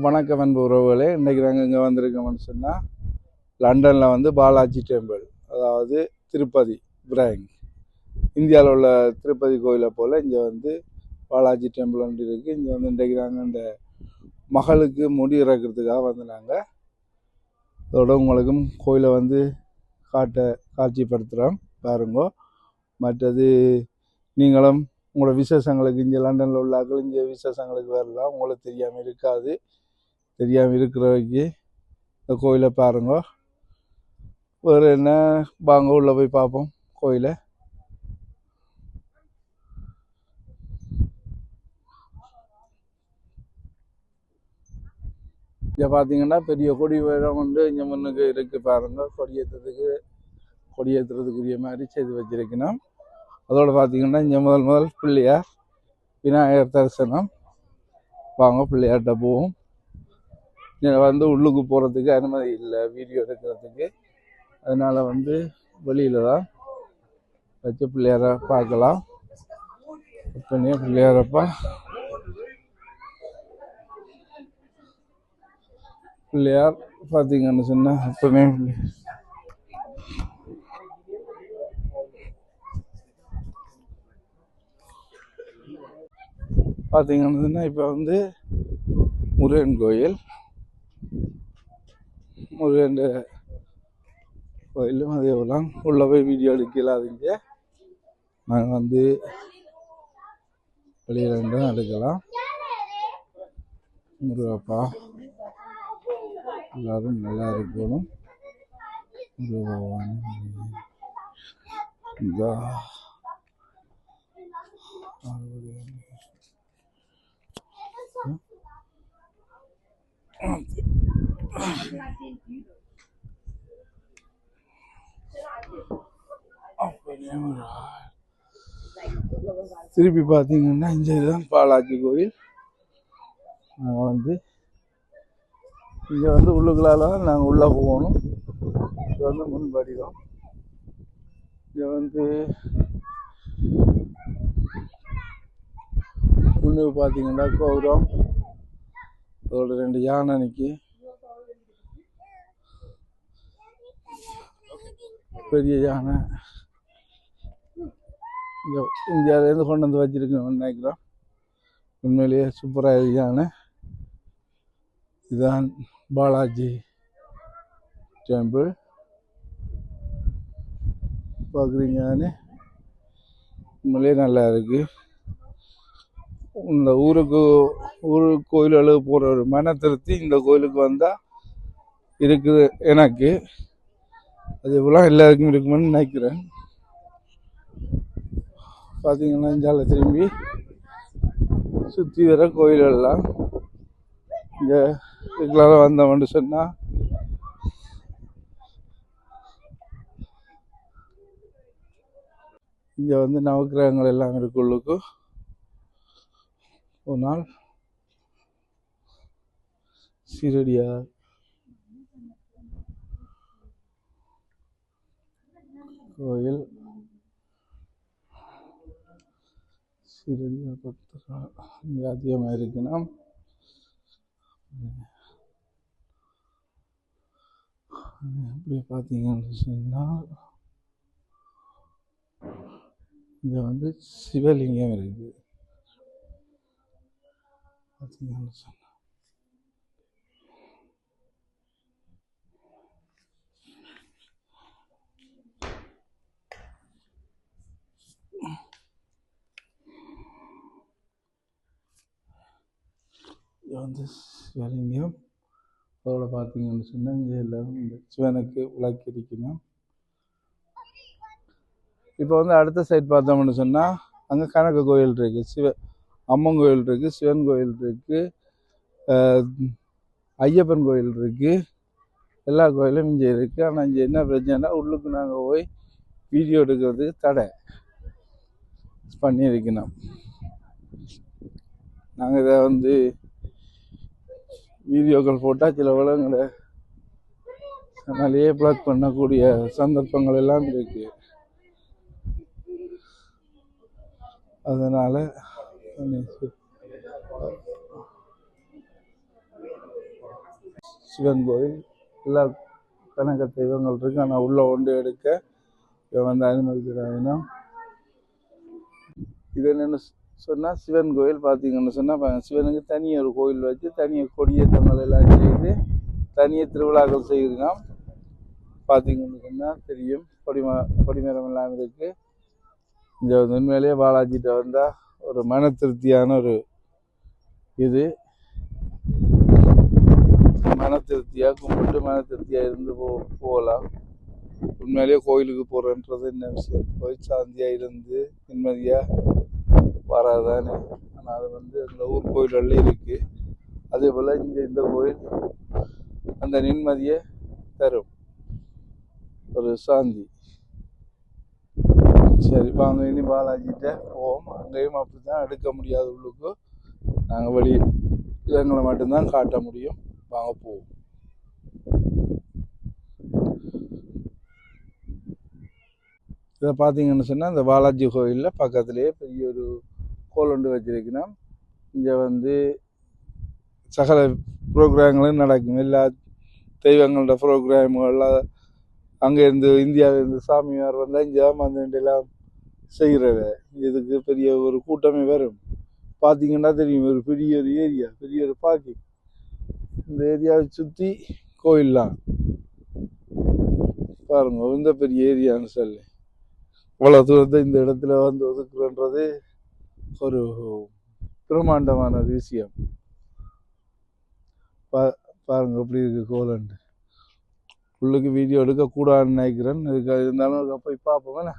வணக்கம் அன்பு உறவுகளே. இன்றைக்கி நாங்கள் இங்கே வந்திருக்கோம்னு சொன்னால் லண்டனில் வந்து பாலாஜி டெம்பிள், அதாவது திருப்பதி பிராங்க். இந்தியாவில் உள்ள திருப்பதி கோயிலை போல் இங்கே வந்து பாலாஜி டெம்பிள் ஒன்று இருக்குது. இங்கே வந்து இன்றைக்கு நாங்கள் இந்த மகளுக்கு முடி இறக்கிறதுக்காக வந்து நாங்கள் அதோட உங்களுக்கும் கோயிலை வந்து காட்சிப்படுத்துகிறோம் பாருங்கோ. மற்றது நீங்களும் உங்களோட விசேஷங்களுக்கு இங்கே லண்டனில் உள்ளாக்கள் இங்கே விசேஷங்களுக்கு வரலாம். உங்களுக்கு தெரியாமல் இருக்காது. தெரியாமல் இருக்கிறவைக்கு இந்த கோயிலை பாருங்க. வேறு என்ன, வாங்க உள்ளே போய் பார்ப்போம் கோயிலை. இங்கே பார்த்தீங்கன்னா பெரிய கொடி வேடம் வந்து இங்கே முன்னுக்கு இருக்குது பாருங்க. கொடியேற்றுறதுக்குரிய மாதிரி செய்து வச்சிருக்கணும். அதோடு பார்த்தீங்கன்னா இங்கே முதல் பிள்ளையார் விநாயகர் தரிசனம். வாங்க பிள்ளையார்கிட்ட போவோம். இங்கே வந்து உள்ளுக்கு போகிறதுக்கு அனுமதி இல்லை வீடியோ எடுக்கிறதுக்கு. அதனால் வந்து வெளியில் தான் வச்சு பிள்ளையாரை பார்க்கலாம். இப்போனே பிள்ளையாரப்பா பிள்ளையார் பார்த்தீங்கன்னு சொன்னால் அப்போனே பார்த்தீங்கன்னு சொன்னால் இப்போ வந்து முருகன் கோயில் கோயிலும் அதே போல உள்ள போய் வீடியோ எடுக்கலாதீங்க. நாங்கள் வந்து வெளியில் இருந்தால் எடுக்கலாம். முருகப்பா எல்லாரும் நல்லா இருக்கணும். முருகபகவான் திருப்பி பார்த்தீங்கன்னா இந்த இதுதான் பாலாஜி கோயில். நாங்கள் வந்து இங்கே வந்து உள்ளுக்குள்ளால நாங்கள் உள்ளே போகணும். இது வந்து முன்படிவோம். இங்கே வந்து முன்னுக்கு பார்த்தீங்கன்னா கோபுரம், அதோட 2 யானை நிற்கி, பெரிய யானை இந்தியாவிலேருந்து கொண்டு வந்து வச்சிருக்கோம்னு நினைக்கிறோம். உண்மையிலேயே சூப்பராக இருக்கு யானை. இதுதான் பாலாஜி டெம்பிள். பார்க்குறீங்க, உண்மையிலேயே நல்லா இருக்கு. இந்த ஊருக்கு கோயில்களுக்கு போகிற ஒரு மன திருப்தி இந்த கோயிலுக்கு வந்தால் இருக்குது எனக்கு. அது இவ்வளோ எல்லாருக்கும் இருக்குமென்னு நினைக்கிறேன். பார்த்தீங்கன்னா இந்தியாவில் திரும்பி சுற்றி வர கோயிலெல்லாம் இங்கே இதுக்குள்ளார வந்தோம்னு சொன்னால் இங்கே வந்து நவக்கிரகங்கள் எல்லாம் இருக்குள்ளுக்கு. ஒரு நாள் சீரடியார் கோயில், சீரடியார் பக்தர்கள் இங்கே அதிகமாக இருக்கணும். அப்படி பார்த்தீங்கன்னு சொன்னால் இங்கே வந்து சிவலிங்கம் இருக்குது. பார்த்தீங்கன்னு சொன்னால் இது வந்து சிவலிங்கம். அதோட பார்த்தீங்கன்னு சொன்னால் இங்கே எல்லோரும் இந்த சிவனுக்கு விளக்கு இருக்கணும். இப்போ வந்து அடுத்த சைட் பார்த்தோம்னு சொன்னால் அங்கே கனக கோயில் இருக்குது, அம்மன் கோயில் இருக்குது, சிவன் கோயில் இருக்குது, ஐயப்பன் கோயில் இருக்குது. எல்லா கோயிலும் இங்கே இருக்குது. ஆனால் இங்கே என்ன பிரச்சனைனா உள்ளுக்கு நாங்கள் போய் வீடியோ எடுக்கிறதுக்கு தடை பண்ணியிருக்கணும். நாங்கள் இதை வந்து வீடியோக்கள் போட்டால் சில வளங்களை அதனாலேயே பிளாக் பண்ணக்கூடிய சந்தர்ப்பங்கள் எல்லாம் இருக்குது. அதனால் சிவன் கோயில் எல்லா கணக்க தெய்வங்கள் இருக்கு. ஆனால் உள்ள ஒன்று எடுக்க இவன் வந்து அனுமதிக்கிறாங்கன்னா இது என்னென்னு சொன்னால் சிவன் கோயில் பார்த்தீங்கன்னு சொன்னால் சிவனுக்கு தனியாக ஒரு கோயில் வச்சு தனியாக கொடியேற்றங்கள் எல்லாம் செய்து தனியாக திருவிழாக்கள் செய்கிறோம். பார்த்தீங்கன்னு சொன்னால் தெரியும் கொடிமரம் எல்லாம் இருக்குது. இந்த உண்மையிலேயே பாலாஜிட்ட வந்தால் ஒரு மன திருப்தியான ஒரு இது மன திருப்தியாக கும்பிட்டு மன திருப்தியாக இருந்து போகலாம். உண்மையிலேயே கோயிலுக்கு போகிறன்றது என்ன விஷயம், போய் சாந்தியாக இருந்து நிம்மதியாக வராதானே. ஆனால் அது வந்து அந்த ஊர் கோயில்களில் இருக்குது. அதே போல் இந்த கோயில் அந்த நிம்மதியை தரும், ஒரு சாந்தி. சரி வாங்க இனி பாலாஜிட்ட போவோம். அங்கேயும் அப்படி தான் எடுக்க முடியாது, உள்ளுக்கு நாங்கள் வெளி இடங்களை மட்டும்தான் காட்ட முடியும். வாங்க போவோம். இதை பார்த்தீங்கன்னு சொன்னால் இந்த பாலாஜி கோயிலில் பக்கத்துலேயே பெரிய ஒரு கோல் வச்சிருக்கணும். இங்கே வந்து சகல ப்ரோக்ராம்களும் நடக்கும். எல்லா தெய்வங்களோட ப்ரோக்ராம்கள்லாம் அங்கேருந்து இந்தியாவிலேருந்து சாமியார் வந்தால் இங்கே வந்து எல்லாம் செய்கிறத இதுக்கு பெரிய ஒரு கூட்டமே வரும். பார்த்தீங்கன்னா தெரியும், ஒரு பெரிய ஒரு ஏரியா, பெரிய ஒரு பார்க்கிங். இந்த ஏரியாவை சுற்றி கோயில்லாம் பாருங்க, இந்த பெரிய ஏரியான்னு சொல்லி இவ்வளோ தூரத்தை இந்த இடத்துல வந்து ஒதுக்குறன்றது ஒரு பிரம்மாண்டமான ஒரு விஷயம். பாருங்க எப்படி இருக்கு கோலண்டு. உள்ளுக்கு வீடியோ எடுக்கக்கூடாதுன்னு நினைக்கிறேன். இதுக்கு இருந்தாலும் போய் பார்ப்போம்.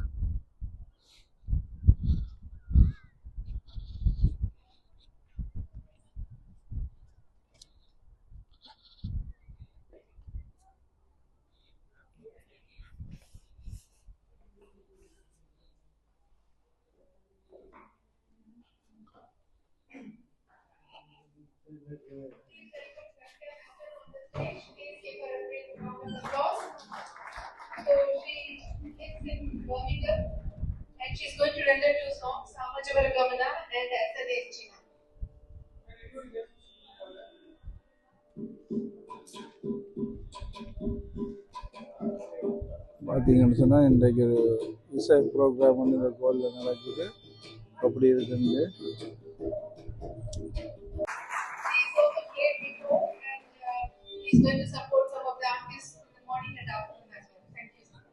And she's going to render 2 songs, Samajavara Gamana and Asadechina. பார்த்தீங்கன்னு சொன்னால் இன்றைக்கு ஒரு இசை ப்ரோக்ராம் வந்து இந்த கோயிலில் நடக்குது. அப்படி இருக்குன்னு he's going to support some of the artists in the morning and afternoon as well. Thank you so much.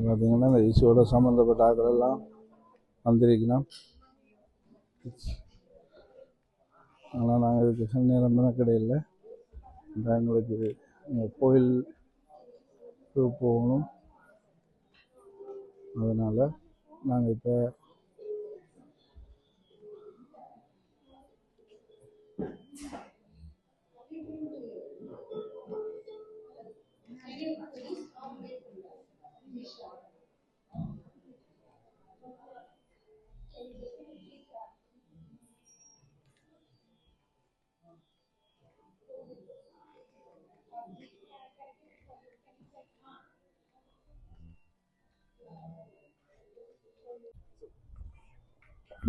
பார்த்தீங்கன்னா இந்த இஷ்யூவோட சம்மந்தப்பட்ட ஆட்கள் எல்லாம் வந்திருக்கணும். ஆனால் நாங்கள் இதுக்கு நேரம் கிடையாது. எங்களுக்கு கோயிலுக்கு போகணும். அதனால் நாங்கள் இப்போ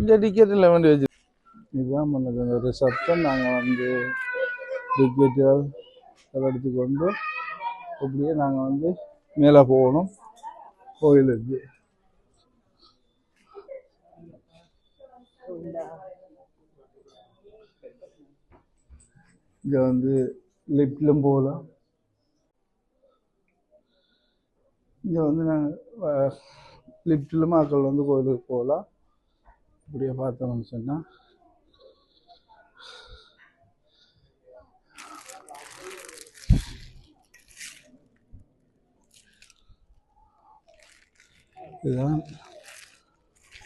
இந்த டிக்கெட்டில் வேண்டி வச்சு இதுதான் பண்ணது. அந்த ரிசப்ஷன் நாங்கள் வந்து டிக்கெட்டுகள் எடுத்துக்கொண்டு அப்படியே நாங்கள் வந்து மேலே போகணும் கோயிலுக்கு. இங்கே வந்து லிஃப்ட்லும் போகலாம். இங்கே வந்து நாங்கள் லிஃப்ட்லும் மக்கள் வந்து கோயிலுக்கு போகலாம். இப்படியே பார்த்தோம்னு சொன்னால் இதுதான்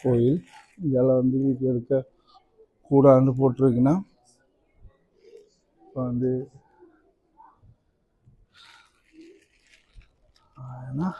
கோயில். இதெல்லாம் வந்து வீட்டில் இருக்க கூடாண்டு போட்டிருக்குன்னா இப்போ வந்து என்ன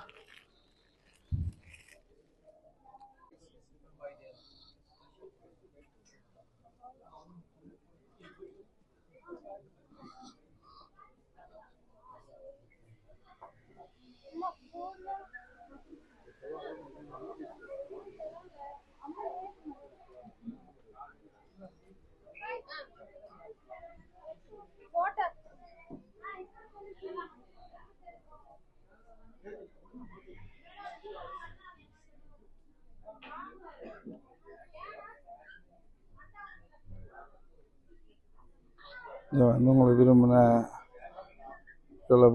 இதை வந்து உங்களுக்கு விரும்பின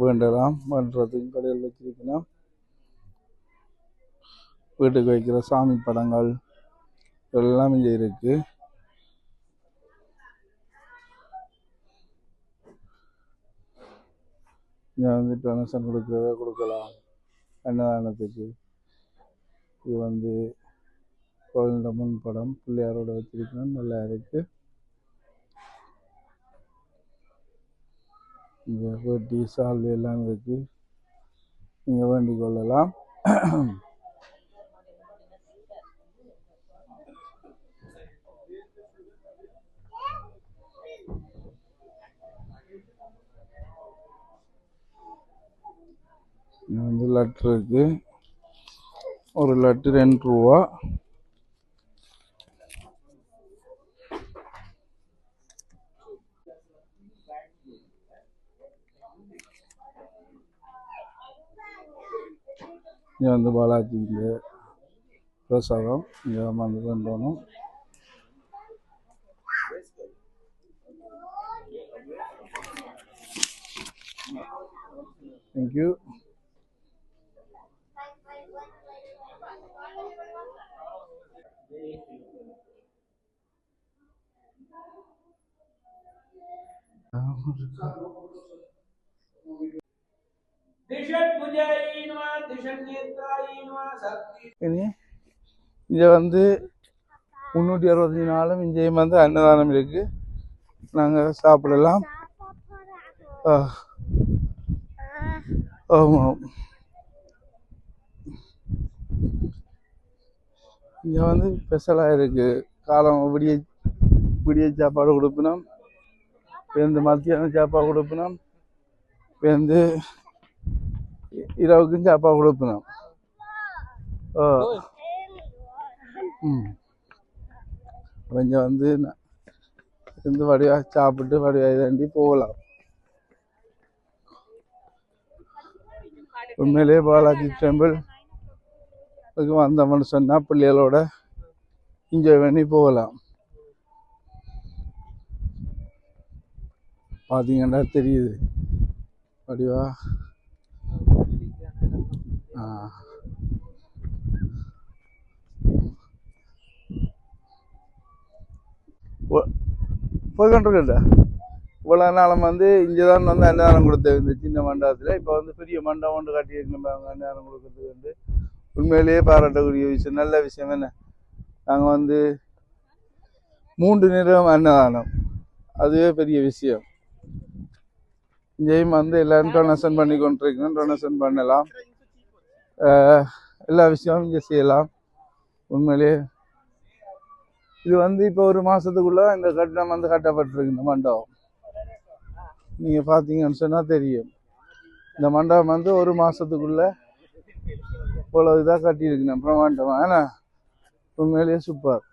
வேண்டலாம் பண்ணுறதுக்கு கடையில் வச்சிருக்கணும். வீட்டுக்கு வைக்கிற சாமி படங்கள் எல்லாம் இங்கே இருக்கு. இங்கே வந்து டொனேஷன் கொடுக்குறத கொடுக்கலாம் அன்னதானத்துக்கு. இது வந்து கோவிலோட முன் படம் பிள்ளையாரோட வச்சிருக்கணும், நல்லா இருக்கு. இங்கே வேட்டி சால்வை எல்லாம் இருக்கு, நீங்கள் வேண்டிக் கொள்ளலாம். இங்கே வந்து லட்டு இருக்கு, ஒரு லட்டு 2 ரூபா. இங்கே வந்து பாலாஜி இங்கே பிரசாதம் இங்கே வந்து பண்ணணும். தேங்க்யூ. இனி இங்கே வந்து 364 இங்கேயும் வந்து அன்னதானம் இருக்கு, நாங்கள் சாப்பிடலாம். ஆமாம், இங்கே வந்து ஸ்பெஷலாக இருக்கு. காலம் விடிய விடிய சாப்பாடு கொடுப்பினோம், வந்து மத்தியானம் சாப்பாடு கொடுப்பினோம், வந்து இரவுக்கும் சாப்பாடு கொடுப்பினோம். கொஞ்சம் வந்து இருந்து வடிவாக சாப்பிட்டு வடிவாக தாண்டி போகலாம். உண்மையிலேயே பாலாஜி டெம்பிள் அதுக்கு வந்தோம்னு சொன்னால் பிள்ளைகளோட என்ஜாய் பண்ணி போகலாம். பார்த்தீங்கன்னா தெரியுது வடிவா. போய் கொண்டிருக்கா இவ்வளோ நாளும் வந்து இங்கே தான் வந்து அன்னதானம் கொடுத்தேன் இந்த சின்ன மண்டபத்தில். இப்போ வந்து பெரிய மண்டபம் ஒன்று கட்டியிருக்கணும் அன்னதானம் கொடுக்கறதுக்கு. வந்து உண்மையிலேயே பாராட்டக்கூடிய விஷயம், நல்ல விஷயம். என்ன நாங்கள் வந்து 3 நேரம் அன்னதானம், அதுவே பெரிய விஷயம். இங்கேயும் வந்து எல்லோரும் டொனேஷன் பண்ணி கொண்டிருக்கணும், டொனேஷன் பண்ணலாம், எல்லா விஷயமும் இங்கே செய்யலாம். உண்மையிலேயே இது வந்து இப்போ 1 மாதத்துக்குள்ளே இந்த கட்டணம் வந்து கட்டப்பட்டிருக்கு. இந்த மண்டபம் நீங்கள் பார்த்தீங்கன்னு சொன்னால் தெரியும். இந்த மண்டபம் வந்து 1 மாதத்துக்குள்ளே இவ்வளோ இதாக கட்டியிருக்கணும், பிரமாண்டமாக. ஏன்னா உண்மையிலேயே சூப்பர்.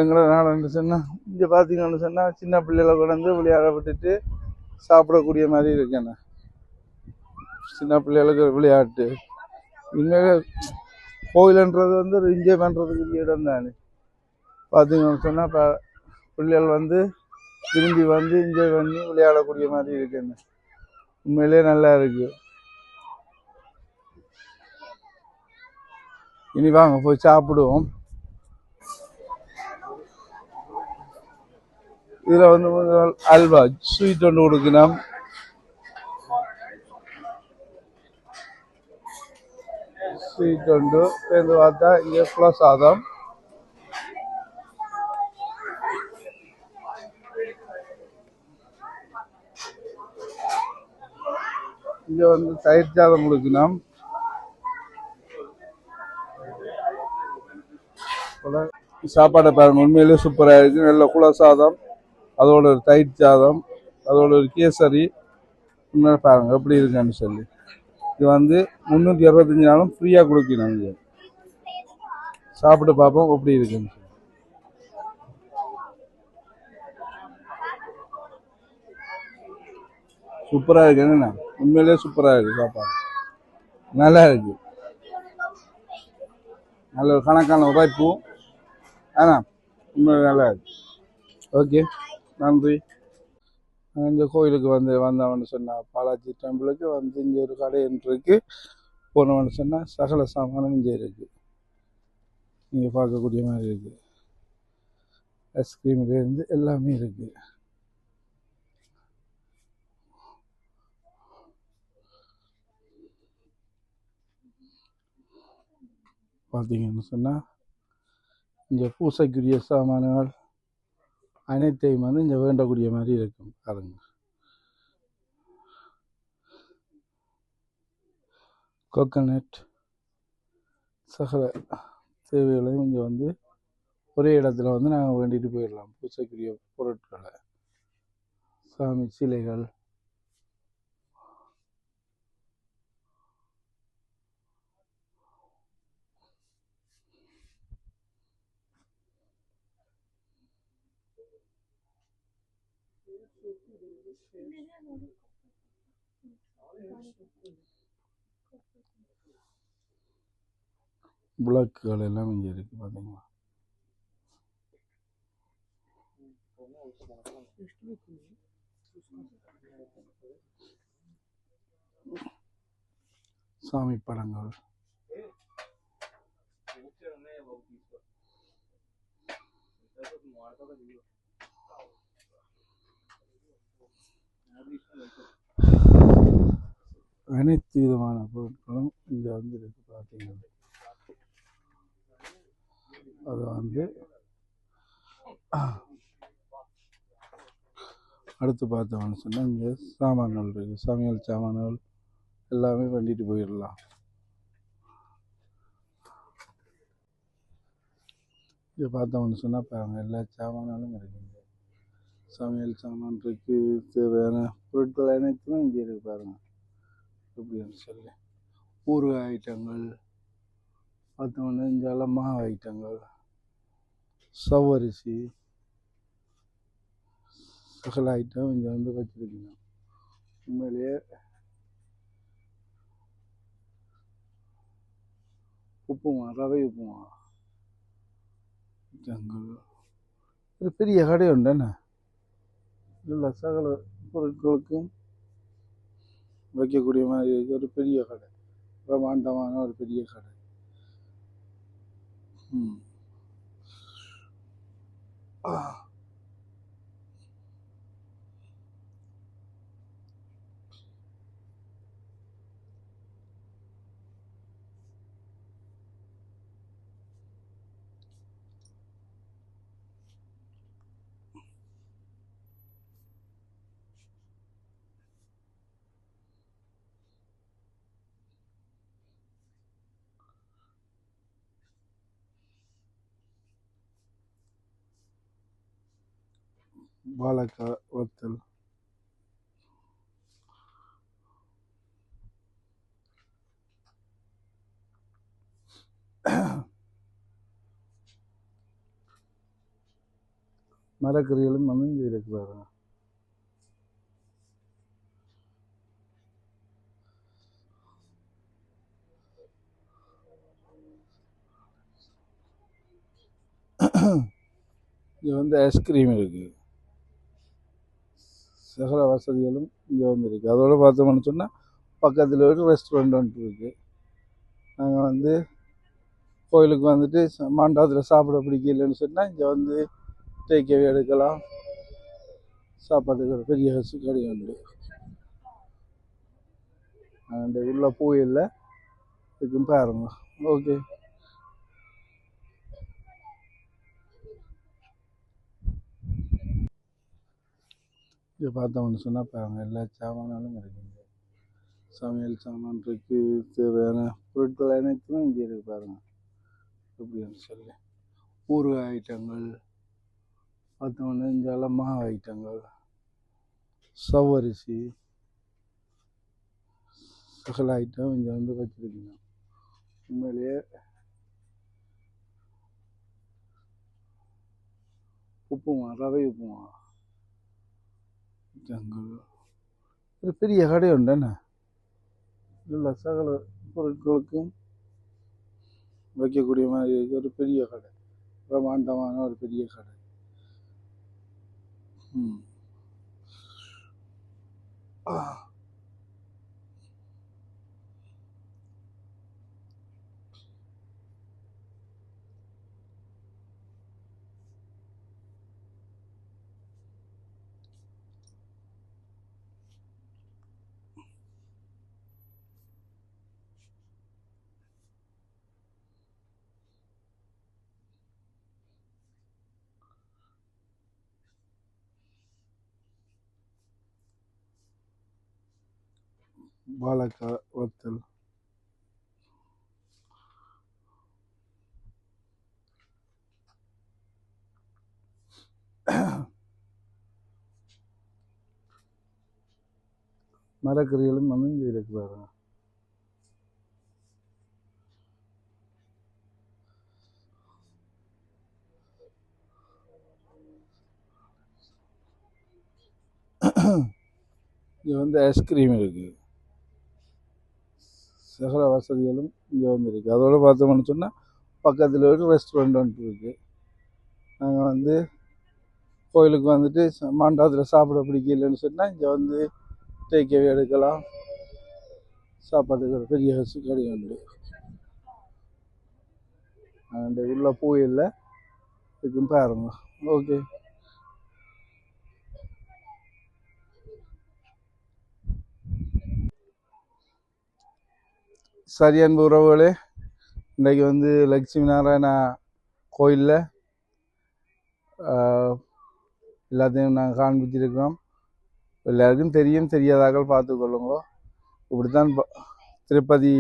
எங்களை நாடுன்னு சொன்னால் இங்கே பார்த்தீங்கன்னு சொன்னால் சின்ன பிள்ளைகளை கொண்டு விளையாட விட்டுட்டு சாப்பிடக்கூடிய மாதிரி இருக்குண்ணே. சின்ன பிள்ளைகளுக்கு விளையாட்டு. உண்மையிலே கோயிலுன்றது வந்து ஒரு என்ஜாய் பண்ணுறதுக்கு இடம் தானே. பார்த்தீங்கன்னு சொன்னால் இப்போ பிள்ளைகள் வந்து விரும்பி வந்து என்ஜாய் பண்ணி விளையாடக்கூடிய மாதிரி இருக்குண்ணே. உண்மையிலே நல்லா இருக்கு. இனி வாங்க போய் சாப்பிடுவோம். இதில் வந்து அல்வா ஸ்வீட் ஒன்று கொடுக்கணும். ஸ்வீட் உண்டு. சேர்ந்து பார்த்தா இங்கே குலசாதம், இங்கே வந்து தயிர் சாதம் கொடுக்கணும். சாப்பாடை பாருங்க, உண்மையிலேயே சூப்பராக இருக்குது. நல்ல குலசாதம், அதோட ஒரு தயிர் சாதம், அதோட ஒரு கேசரி. உண்மையில பாருங்க எப்படி இருக்குன்னு சொல்லி. இது வந்து 365 நாளும் ஃப்ரீயாக கொடுக்கணும். இங்கே சாப்பிட்டு பார்ப்போம் எப்படி இருக்குன்னு சொல்லி. சூப்பராக இருக்கு. என்னண்ணா உண்மையிலேயே சூப்பராக இருக்குது சாப்பாடு, நல்லா இருக்குது. நல்ல ஒரு கணக்கான உழைப்பு. ஆனால் உண்மையிலே நல்லா இருக்கு. ஓகே, நன்றி. இந்த கோயிலுக்கு வந்தவன்னு சொன்னால் பாலாஜி டெம்பிளுக்கு வந்து இங்கே ஒரு கடை இருக்கு. போனவன்னு சொன்னால் சகல சாமானும் இங்கே இருக்குது. நீங்கள் பார்க்கக்கூடிய மாதிரி இருக்குது. ஐஸ்கிரீம்லேருந்து எல்லாமே இருக்குது. பார்த்தீங்கன்னு சொன்னால் இங்கே பூசைக்குரிய சாமான்கள் அனைத்தையும் வந்து இங்கே வேண்டக்கூடிய மாதிரி இருக்கும். பாருங்க, கோகனட் சகல தேவைகளையும் இங்கே வந்து ஒரே இடத்துல வந்து நாங்கள் வேண்டிட்டு போயிடலாம். பூசைக்குரிய பொருட்களை, சாமி சிலைகள், விளக்குகள் எல்லாம் இங்கே இருக்கு. பார்த்தீங்களா, சாமி படங்கள், அனைத்து விதமான பொருட்களும் இங்கே வந்து இருக்கு. பார்த்தீங்கன்னா அது வந்து அடுத்து பார்த்தோம்னு சொன்னால் இங்கே சாமான்கள் இருக்குது. சமையல் சாமான்கள் எல்லாமே பண்ணிட்டு போயிடலாம். இதை பார்த்தோம்னு சொன்னால் பாருங்கள், எல்லா சாமான்களும் இருக்குங்க. சமையல் சாமான் இருக்குது, தேவையான பொருட்கள் அனைத்துமே இங்கே இருக்கு. பாருங்கள் எப்படின்னு சொல்லி. ஊறுகாய் ஐட்டங்கள் பார்த்தோம்னா இங்கே மாவு ஐட்டங்கள், சவ்வரிசி, சகல ஐட்டம் இங்கே வந்து வச்சுருக்கீங்க. உண்மையிலேயே உப்புமா, ரவை உப்புமா ஐட்டங்கள். ஒரு பெரிய கடை உண்டுண்ணே, இல்லை சகல பொருட்களுக்கும் வைக்கக்கூடிய மாதிரி இருக்கு. ஒரு பெரிய கடை, பிரமாண்டமான ஒரு பெரிய கடை. வாழைக்காய் வத்தல், மரக்கறிகளும் வந்து இங்கே இருக்கு. பாருங்க, இங்கே வந்து ஐஸ்கிரீம் இருக்குது. சகல வசதிகளும் இங்கே வந்து இருக்குது. அதோடு பார்த்தோம்னு சொன்னால் பக்கத்தில் ஒரு ரெஸ்டாரண்ட் ஒன்று இருக்குது. நாங்கள் வந்து கோயிலுக்கு வந்துட்டு மண்டபத்தில் சாப்பிட பிடிக்கலன்னு சொன்னால் இங்கே வந்து டேக்அவே எடுக்கலாம். சாப்பாட்டுக்கு ஒரு பெரிய கடை உண்டு. அந்த உள்ள போயில்லை இதுக்கும் பாருங்க. ஓகே, இதை பார்த்தோம்னு சொன்னால் பாருங்கள், எல்லா சாமான்களும் இருக்குங்க. சமையல் சாமான் இருக்கு, தேவையான பொருட்கள் அனைத்தும் இங்கே இருக்கு பாருங்கள். எப்படின்னு சொல்லி ஊறுகாய் ஐட்டங்கள் பார்த்தோம்னா இங்கே மாவு ஐட்டங்கள், சவ்வரிசி, சகல ஐட்டம் இங்கே வந்து வச்சுருக்கீங்க. உண்மையிலேயே உப்புமா, ரவை உப்புமா ஐட்டங்கள். ஒரு பெரிய கடை உண்டுண்ணே, இல்லை சகல பொருட்களுக்கும் வைக்கக்கூடிய மாதிரி ஒரு பெரிய கடை, பிரமாண்டமான ஒரு பெரிய கடை. வாழைக்காய் வத்தல், மரக்கறிகளும் வந்து இங்கே இருக்கு பாருங்க. இங்கே வந்து ஐஸ்கிரீம் இருக்குது, சகல வசதிகளும் இங்கே வந்து இருக்குது. அதோடு பார்த்தோம்னு சொன்னால் பக்கத்தில் ஒரு ரெஸ்டாரண்ட் ஒன்று இருக்குது. நாங்கள் வந்து கோயிலுக்கு வந்துட்டு மண்டபத்தில் சாப்பிட பிடிக்கலன்னு சொன்னால் இங்கே வந்து டேக்அவே எடுக்கலாம். சாப்பாட்டுக்கு ஒரு பெரிய கடை உண்டு. அந்த உள்ள போயில்லை, இதுக்கும் பாருங்க. ஓகே, சரி அன்பு உறவுகளே, இன்றைக்கு வந்து லட்சுமி நாராயணா கோயிலில் எல்லாத்தையும் நாங்கள் காண்பிச்சிருக்கிறோம். எல்லாருக்கும் தெரியும், தெரியாதாக்கள் பார்த்துக்கொள்ளுங்க. இப்படித்தான் திருப்பதி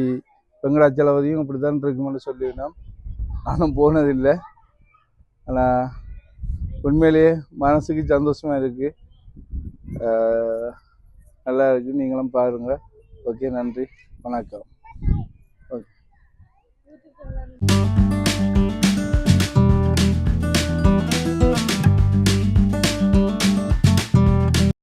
வெங்கடாச்சலபதியும் இப்படித்தான் இருக்குமென்னு சொல்லியிருந்தோம். நானும் போனதில்லை, ஆனால் உண்மையிலேயே மனசுக்கு சந்தோஷமாக இருக்குது, நல்லா இருக்குது. நீங்களும் பாருங்கள். ஓகே, நன்றி, வணக்கம். ஓகே.